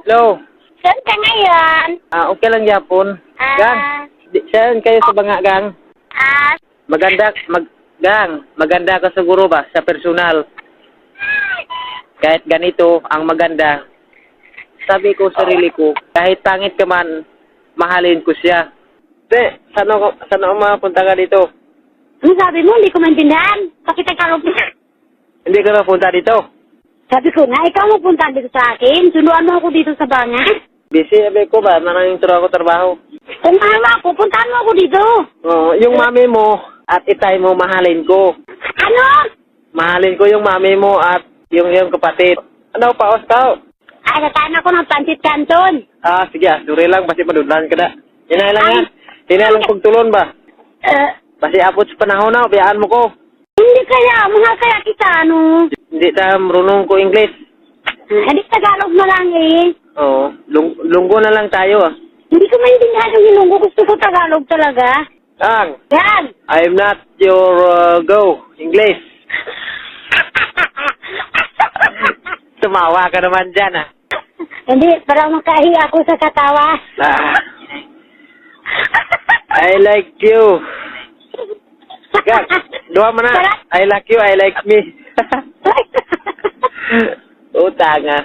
Hello. Saan ka ngayon? Okay lang yapon. Gang, saan kayo sa banga, gang? Maganda ka siguro ba sa personal? Kahit ganito ang maganda. Sabi ko sa sarili ko, kahit pangit ka man, mahalin ko siya. Saan ako mapunta ka dito? Ano sabi mo? Hindi ko maintindihan. Pakita ka rin. Hindi ka mapunta dito? Sabi ko na, ikaw mapunta dito sa akin. Sunduan mo ako dito sa banga. Busy, sabi ko ba? Maraming trabaho. Kung mahal mo ako, puntahan mo ako dito. Oh, yung mami mo at itay mo, mahalin ko. Ano? Mahalin ko yung mami mo at yung kapatid. Ano, paos ka? Ay, natahan ako ng pansit kanton. Sige, suri lang. Basi madudlan ka na. Hinay lang yan. Hinay lang pagtulon ba? Basi abot sa panahon na, biyaan mo ko. Hindi kaya, mga kaya kita, ano? Hindi ta marunong ko English. Hindi Tagalog na lang eh. Oo, lunggo na lang tayo ah. Hindi ko maintindihan yung ilunggo. Gusto ko Tagalog talaga. Ang, Yan! I'm not your go English. Tumawa ka naman dyan ah. Hindi, parang makahi ako sa katawa. I like you. Gag, duha mo na. I like you, I like me. Utang ah.